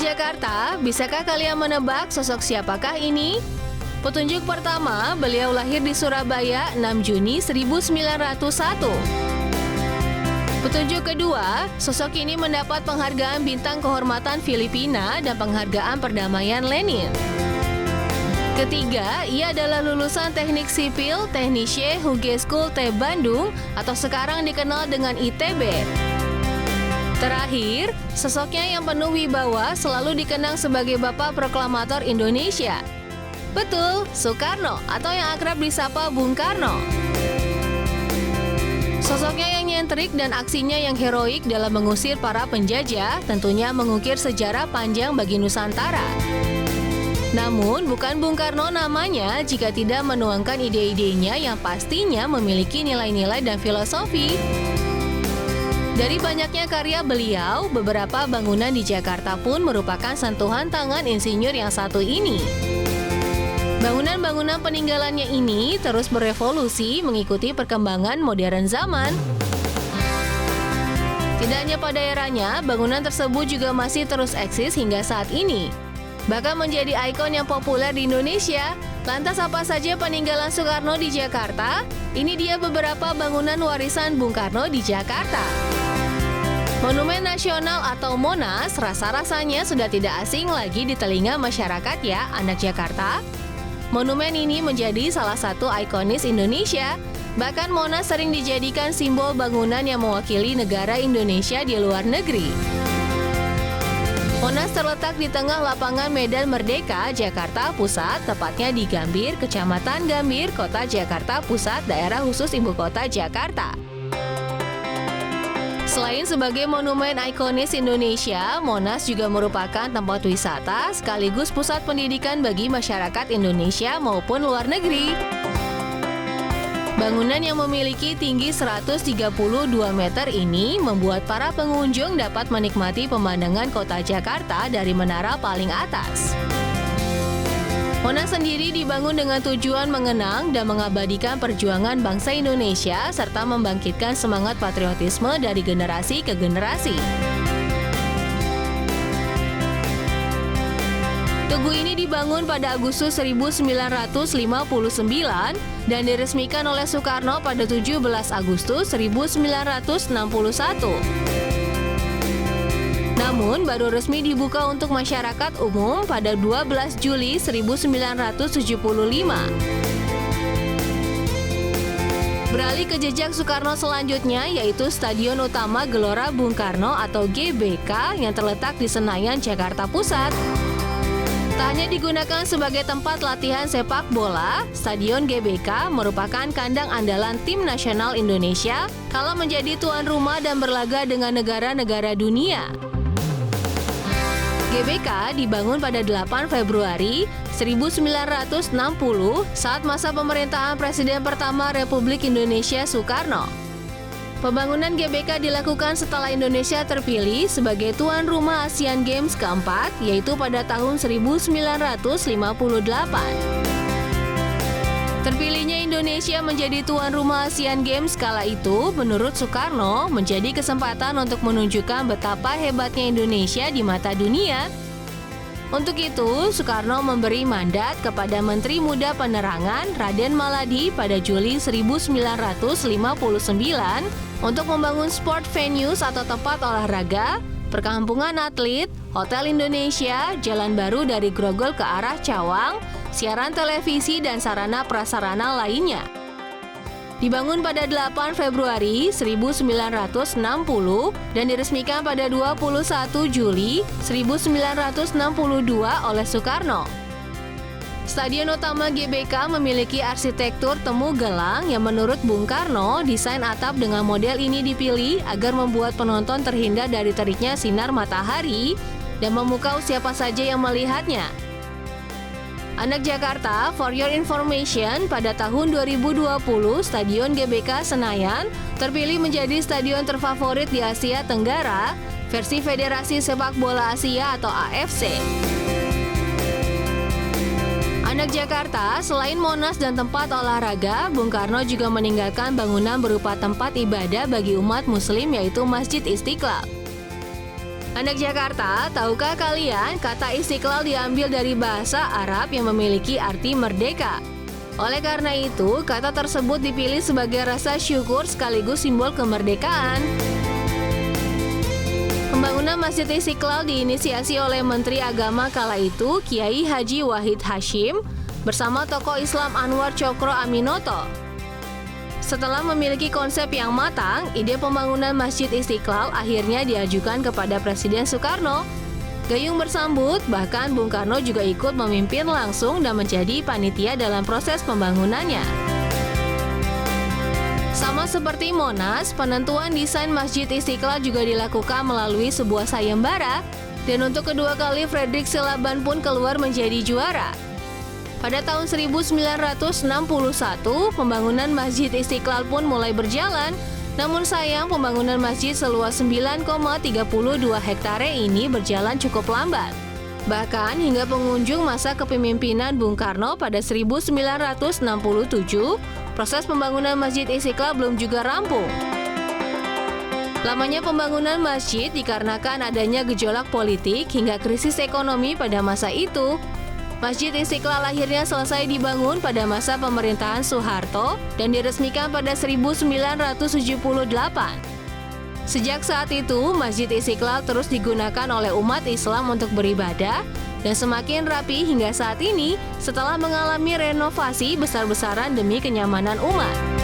Jakarta, bisakah kalian menebak sosok siapakah ini? Petunjuk pertama, beliau lahir di Surabaya 6 Juni 1901. Petunjuk kedua, sosok ini mendapat penghargaan Bintang Kehormatan Filipina dan penghargaan Perdamaian Lenin. Ketiga, ia adalah lulusan Teknik Sipil Technische Hogeschool T Bandung atau sekarang dikenal dengan ITB. Terakhir, sosoknya yang penuh wibawa selalu dikenang sebagai Bapak Proklamator Indonesia. Betul, Soekarno atau yang akrab disapa Bung Karno. Sosoknya yang nyentrik dan aksinya yang heroik dalam mengusir para penjajah tentunya mengukir sejarah panjang bagi Nusantara. Namun, bukan Bung Karno namanya jika tidak menuangkan ide-idenya yang pastinya memiliki nilai-nilai dan filosofi. Dari banyaknya karya beliau, beberapa bangunan di Jakarta pun merupakan sentuhan tangan insinyur yang satu ini. Bangunan-bangunan peninggalannya ini terus berevolusi mengikuti perkembangan modern zaman. Tidak hanya pada eranya, bangunan tersebut juga masih terus eksis hingga saat ini. Bahkan menjadi ikon yang populer di Indonesia. Lantas apa saja peninggalan Soekarno di Jakarta? Ini dia beberapa bangunan warisan Bung Karno di Jakarta. Monumen Nasional atau Monas rasa-rasanya sudah tidak asing lagi di telinga masyarakat ya, anak Jakarta. Monumen ini menjadi salah satu ikonis Indonesia. Bahkan Monas sering dijadikan simbol bangunan yang mewakili negara Indonesia di luar negeri. Monas terletak di tengah lapangan Medan Merdeka, Jakarta Pusat, tepatnya di Gambir, Kecamatan Gambir, Kota Jakarta Pusat, daerah khusus Ibu Kota Jakarta. Selain sebagai monumen ikonis Indonesia, Monas juga merupakan tempat wisata sekaligus pusat pendidikan bagi masyarakat Indonesia maupun luar negeri. Bangunan yang memiliki tinggi 132 meter ini membuat para pengunjung dapat menikmati pemandangan kota Jakarta dari menara paling atas. Monas sendiri dibangun dengan tujuan mengenang dan mengabadikan perjuangan bangsa Indonesia serta membangkitkan semangat patriotisme dari generasi ke generasi. Tugu ini dibangun pada Agustus 1959 dan diresmikan oleh Soekarno pada 17 Agustus 1961. Namun, baru resmi dibuka untuk masyarakat umum pada 12 Juli 1975. Beralih ke jejak Soekarno selanjutnya, yaitu Stadion Utama Gelora Bung Karno atau GBK yang terletak di Senayan, Jakarta Pusat. Tak hanya digunakan sebagai tempat latihan sepak bola, Stadion GBK merupakan kandang andalan tim nasional Indonesia kala menjadi tuan rumah dan berlaga dengan negara-negara dunia. GBK dibangun pada 8 Februari 1960 saat masa pemerintahan Presiden pertama Republik Indonesia Soekarno. Pembangunan GBK dilakukan setelah Indonesia terpilih sebagai tuan rumah Asian Games keempat, yaitu pada tahun 1958. Terpilihnya Indonesia menjadi tuan rumah Asian Games kala itu, menurut Soekarno, menjadi kesempatan untuk menunjukkan betapa hebatnya Indonesia di mata dunia. Untuk itu, Soekarno memberi mandat kepada Menteri Muda Penerangan Raden Maladi pada Juli 1959 untuk membangun sport venues atau tempat olahraga, perkampungan atlet, hotel Indonesia, jalan baru dari Grogol ke arah Cawang, siaran televisi dan sarana prasarana lainnya. Dibangun pada 8 Februari 1960 dan diresmikan pada 21 Juli 1962 oleh Soekarno. Stadion utama GBK memiliki arsitektur temu gelang yang menurut Bung Karno, desain atap dengan model ini dipilih agar membuat penonton terhindar dari teriknya sinar matahari dan memukau siapa saja yang melihatnya. Anak Jakarta, for your information, pada tahun 2020, Stadion GBK Senayan terpilih menjadi stadion terfavorit di Asia Tenggara, versi Federasi Sepak Bola Asia atau AFC. Anak Jakarta, selain Monas dan tempat olahraga, Bung Karno juga meninggalkan bangunan berupa tempat ibadah bagi umat muslim yaitu Masjid Istiqlal. Anak Jakarta, tahukah kalian kata Istiqlal diambil dari bahasa Arab yang memiliki arti merdeka? Oleh karena itu, kata tersebut dipilih sebagai rasa syukur sekaligus simbol kemerdekaan. Pembangunan Masjid Istiqlal diinisiasi oleh Menteri Agama kala itu, Kiai Haji Wahid Hasyim, bersama tokoh Islam Anwar Cokro Aminoto. Setelah memiliki konsep yang matang, ide pembangunan Masjid Istiqlal akhirnya diajukan kepada Presiden Soekarno. Gayung bersambut, bahkan Bung Karno juga ikut memimpin langsung dan menjadi panitia dalam proses pembangunannya. Sama seperti Monas, penentuan desain Masjid Istiqlal juga dilakukan melalui sebuah sayembara, dan untuk kedua kali Fredrik Silaban pun keluar menjadi juara. Pada tahun 1961, pembangunan Masjid Istiqlal pun mulai berjalan, namun sayang pembangunan masjid seluas 9,32 hektare ini berjalan cukup lambat. Bahkan hingga pengunjung masa kepemimpinan Bung Karno pada 1967, proses pembangunan Masjid Istiqlal belum juga rampung. Lamanya pembangunan masjid dikarenakan adanya gejolak politik hingga krisis ekonomi pada masa itu. Masjid Istiqlal akhirnya selesai dibangun pada masa pemerintahan Soeharto dan diresmikan pada 1978. Sejak saat itu, Masjid Istiqlal terus digunakan oleh umat Islam untuk beribadah dan semakin rapi hingga saat ini setelah mengalami renovasi besar-besaran demi kenyamanan umat.